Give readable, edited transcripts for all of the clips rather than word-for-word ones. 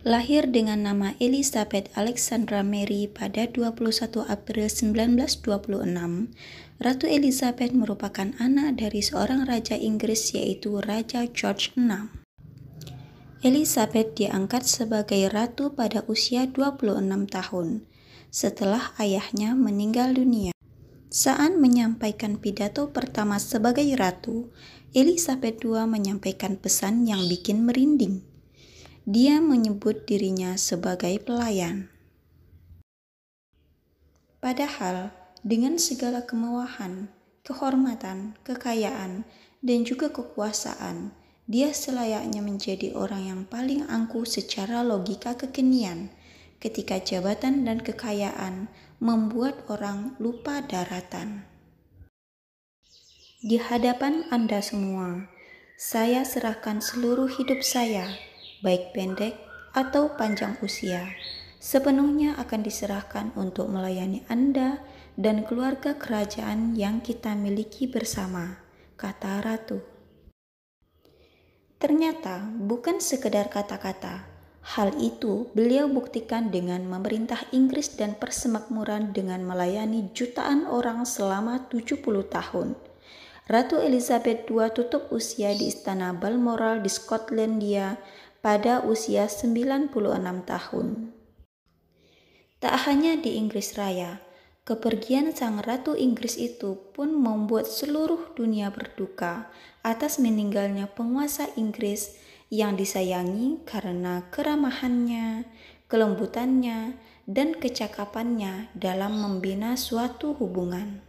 Lahir dengan nama Elizabeth Alexandra Mary pada 21 April 1926, Ratu Elizabeth merupakan anak dari seorang raja Inggris yaitu Raja George VI. Elizabeth diangkat sebagai ratu pada usia 26 tahun, setelah ayahnya meninggal dunia. Saat menyampaikan pidato pertama sebagai ratu, Elizabeth II menyampaikan pesan yang bikin merinding. Dia menyebut dirinya sebagai pelayan. Padahal, dengan segala kemewahan, kehormatan, kekayaan, dan juga kekuasaan, dia selayaknya menjadi orang yang paling angkuh secara logika kekinian, ketika jabatan dan kekayaan membuat orang lupa daratan. Di hadapan Anda semua, saya serahkan seluruh hidup saya, baik pendek atau panjang usia, sepenuhnya akan diserahkan untuk melayani Anda dan keluarga kerajaan yang kita miliki bersama, kata Ratu. Ternyata bukan sekedar kata-kata. Hal itu beliau buktikan dengan memerintah Inggris dan persemakmuran dengan melayani jutaan orang selama 70 tahun. Ratu Elizabeth II tutup usia di Istana Balmoral di Skotlandia pada usia 96 tahun. Tak hanya di Inggris Raya, kepergian sang Ratu Inggris itu pun membuat seluruh dunia berduka atas meninggalnya penguasa Inggris yang disayangi karena keramahannya, kelembutannya, dan kecakapannya dalam membina suatu hubungan.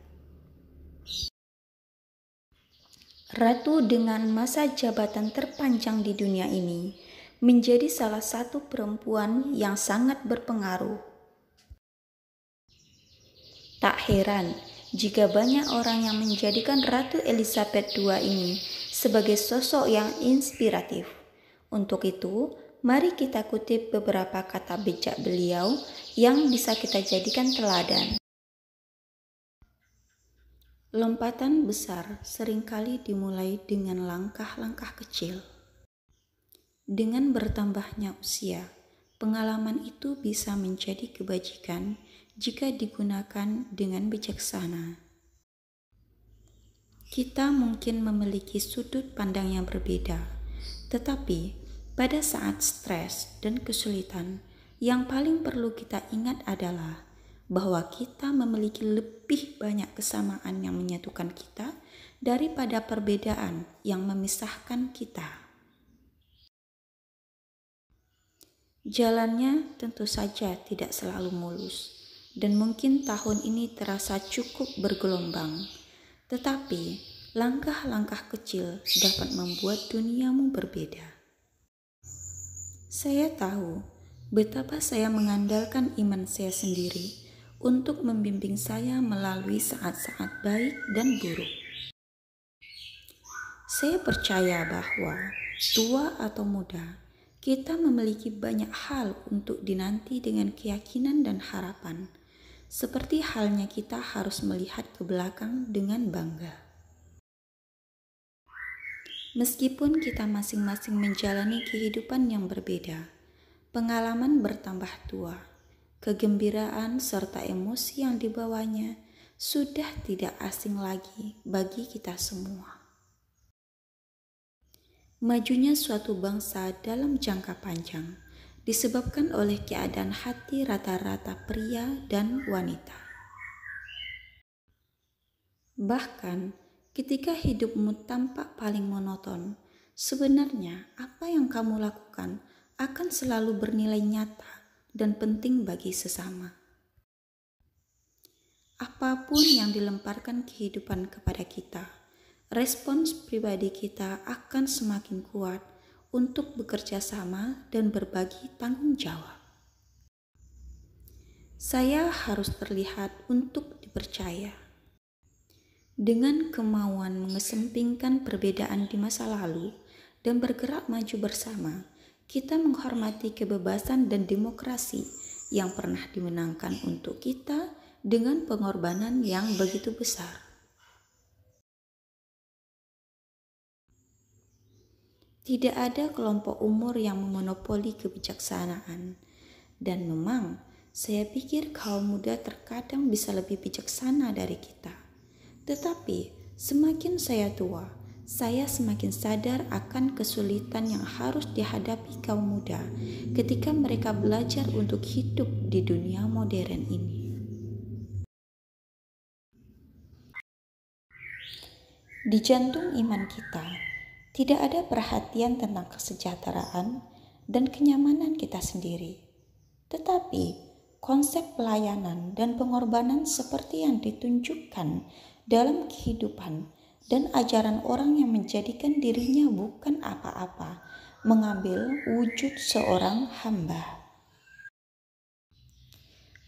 Ratu dengan masa jabatan terpanjang di dunia ini menjadi salah satu perempuan yang sangat berpengaruh. Tak heran jika banyak orang yang menjadikan Ratu Elizabeth II ini sebagai sosok yang inspiratif. Untuk itu, mari kita kutip beberapa kata bijak beliau yang bisa kita jadikan teladan. Lompatan besar seringkali dimulai dengan langkah-langkah kecil. Dengan bertambahnya usia, pengalaman itu bisa menjadi kebajikan jika digunakan dengan bijaksana. Kita mungkin memiliki sudut pandang yang berbeda, tetapi pada saat stres dan kesulitan, yang paling perlu kita ingat adalah bahwa kita memiliki lebih banyak kesamaan yang menyatukan kita daripada perbedaan yang memisahkan kita. Jalannya tentu saja tidak selalu mulus, dan mungkin tahun ini terasa cukup bergelombang, tetapi langkah-langkah kecil dapat membuat duniamu berbeda. Saya tahu betapa saya mengandalkan iman saya sendiri untuk membimbing saya melalui saat-saat baik dan buruk. Saya percaya bahwa tua atau muda, kita memiliki banyak hal untuk dinanti dengan keyakinan dan harapan, seperti halnya kita harus melihat ke belakang dengan bangga. Meskipun kita masing-masing menjalani kehidupan yang berbeda, pengalaman bertambah tua, kegembiraan serta emosi yang dibawanya sudah tidak asing lagi bagi kita semua. Majunya suatu bangsa dalam jangka panjang disebabkan oleh keadaan hati rata-rata pria dan wanita. Bahkan ketika hidupmu tampak paling monoton, sebenarnya apa yang kamu lakukan akan selalu bernilai nyata dan penting bagi sesama. Apapun yang dilemparkan kehidupan kepada kita, respons pribadi kita akan semakin kuat untuk bekerja sama dan berbagi tanggung jawab. Saya harus terlihat untuk dipercaya. Dengan kemauan mengesampingkan perbedaan di masa lalu dan bergerak maju bersama, kita menghormati kebebasan dan demokrasi yang pernah dimenangkan untuk kita dengan pengorbanan yang begitu besar. Tidak ada kelompok umur yang memonopoli kebijaksanaan. Dan memang, saya pikir kaum muda terkadang bisa lebih bijaksana dari kita. Tetapi, semakin saya tua, saya semakin sadar akan kesulitan yang harus dihadapi kaum muda ketika mereka belajar untuk hidup di dunia modern ini. Di jantung iman kita, tidak ada perhatian tentang kesejahteraan dan kenyamanan kita sendiri. Tetapi, konsep pelayanan dan pengorbanan seperti yang ditunjukkan dalam kehidupan dan ajaran orang yang menjadikan dirinya bukan apa-apa, mengambil wujud seorang hamba.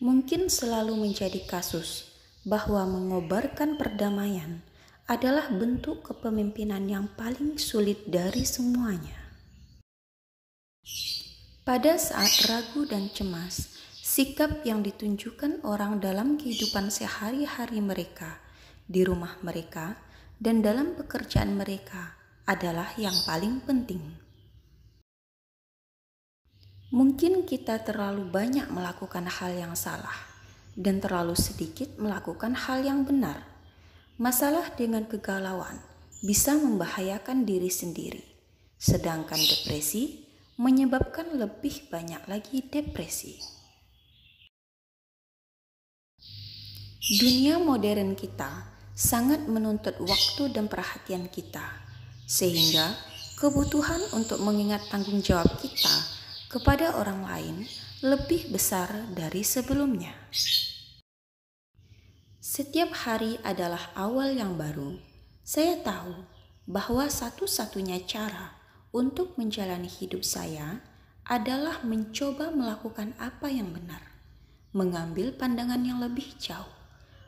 Mungkin selalu menjadi kasus bahwa mengobarkan perdamaian adalah bentuk kepemimpinan yang paling sulit dari semuanya. Pada saat ragu dan cemas, sikap yang ditunjukkan orang dalam kehidupan sehari-hari mereka, di rumah mereka, dan dalam pekerjaan mereka adalah yang paling penting. Mungkin kita terlalu banyak melakukan hal yang salah dan terlalu sedikit melakukan hal yang benar. Masalah dengan kegalauan bisa membahayakan diri sendiri, sedangkan depresi menyebabkan lebih banyak lagi depresi. Dunia modern kita sangat menuntut waktu dan perhatian kita, sehingga kebutuhan untuk mengingat tanggung jawab kita kepada orang lain lebih besar dari sebelumnya. Setiap hari adalah awal yang baru. Saya tahu bahwa satu-satunya cara untuk menjalani hidup saya adalah mencoba melakukan apa yang benar, mengambil pandangan yang lebih jauh,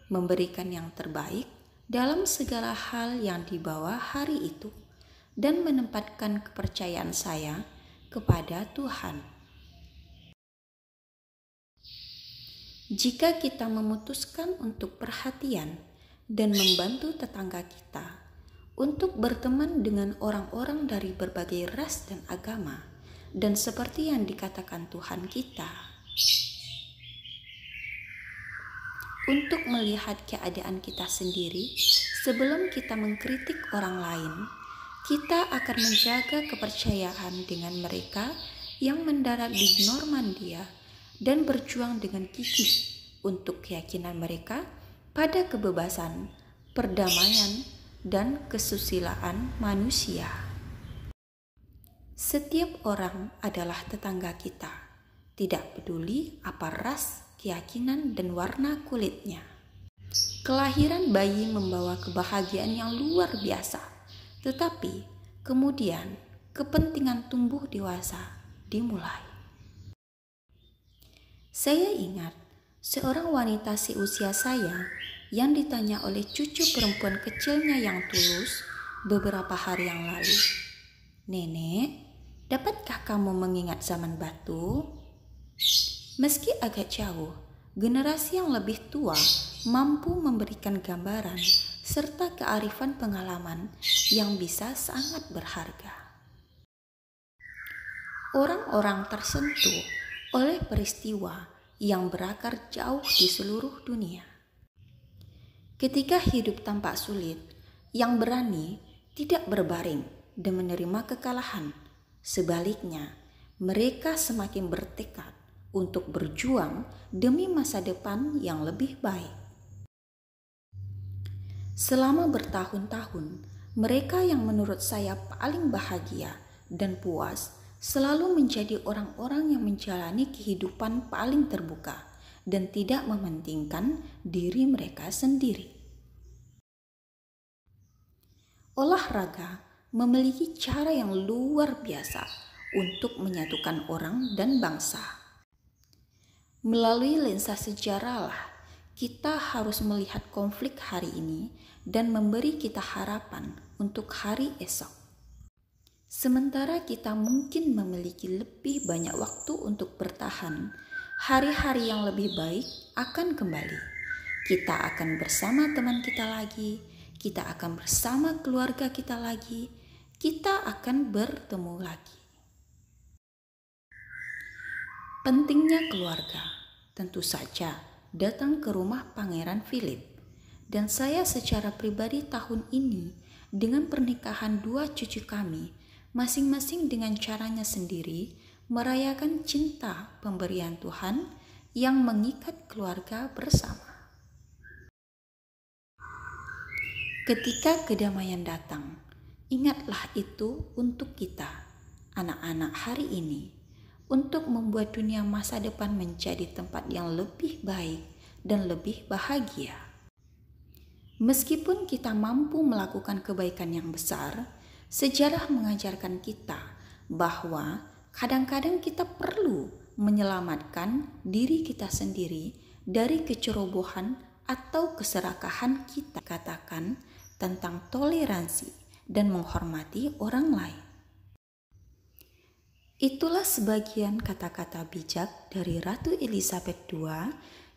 memberikan yang terbaik dalam segala hal yang dibawa hari itu, dan menempatkan kepercayaan saya kepada Tuhan. Jika kita memutuskan untuk perhatian dan membantu tetangga kita untuk berteman dengan orang-orang dari berbagai ras dan agama, dan seperti yang dikatakan Tuhan kita, untuk melihat keadaan kita sendiri sebelum kita mengkritik orang lain, kita akan menjaga kepercayaan dengan mereka yang mendarat di Normandia dan berjuang dengan gigih untuk keyakinan mereka pada kebebasan, perdamaian, dan kesusilaan manusia. Setiap orang adalah tetangga kita, tidak peduli apa ras, keyakinan, dan warna kulitnya. Kelahiran bayi membawa kebahagiaan yang luar biasa, tetapi kemudian kepentingan tumbuh dewasa dimulai. Saya ingat seorang wanita seusia saya yang ditanya oleh cucu perempuan kecilnya yang tulus beberapa hari yang lalu, "Nenek, dapatkah kamu mengingat zaman batu?" Meski agak jauh, generasi yang lebih tua mampu memberikan gambaran serta kearifan pengalaman yang bisa sangat berharga. Orang-orang tersentuh oleh peristiwa yang berakar jauh di seluruh dunia. Ketika hidup tampak sulit, yang berani tidak berbaring dan menerima kekalahan. Sebaliknya, mereka semakin bertekad untuk berjuang demi masa depan yang lebih baik. Selama bertahun-tahun, mereka yang menurut saya paling bahagia dan puas selalu menjadi orang-orang yang menjalani kehidupan paling terbuka dan tidak mementingkan diri mereka sendiri. Olahraga memiliki cara yang luar biasa untuk menyatukan orang dan bangsa. Melalui lensa sejarah lah, kita harus melihat konflik hari ini dan memberi kita harapan untuk hari esok. Sementara kita mungkin memiliki lebih banyak waktu untuk bertahan, hari-hari yang lebih baik akan kembali. Kita akan bersama teman kita lagi, kita akan bersama keluarga kita lagi, kita akan bertemu lagi. Pentingnya keluarga, tentu saja datang ke rumah Pangeran Philip. Dan saya secara pribadi tahun ini dengan pernikahan 2 cucu kami, masing-masing dengan caranya sendiri, merayakan cinta pemberian Tuhan yang mengikat keluarga bersama. Ketika kedamaian datang, ingatlah itu untuk kita, anak-anak hari ini, untuk membuat dunia masa depan menjadi tempat yang lebih baik dan lebih bahagia. Meskipun kita mampu melakukan kebaikan yang besar, sejarah mengajarkan kita bahwa kadang-kadang kita perlu menyelamatkan diri kita sendiri dari kecerobohan atau keserakahan kita. Katakan tentang toleransi dan menghormati orang lain. Itulah sebagian kata-kata bijak dari Ratu Elizabeth II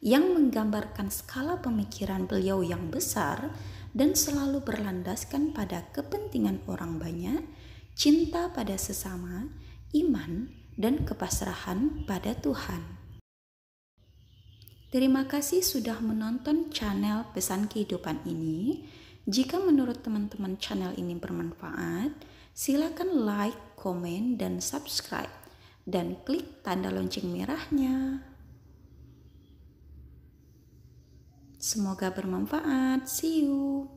yang menggambarkan skala pemikiran beliau yang besar dan selalu berlandaskan pada kepentingan orang banyak, cinta pada sesama, iman, dan kepasrahan pada Tuhan. Terima kasih sudah menonton channel Pesan Kehidupan ini. Jika menurut teman-teman channel ini bermanfaat, silakan like, komen, dan subscribe, dan klik tanda lonceng merahnya. Semoga bermanfaat. See you.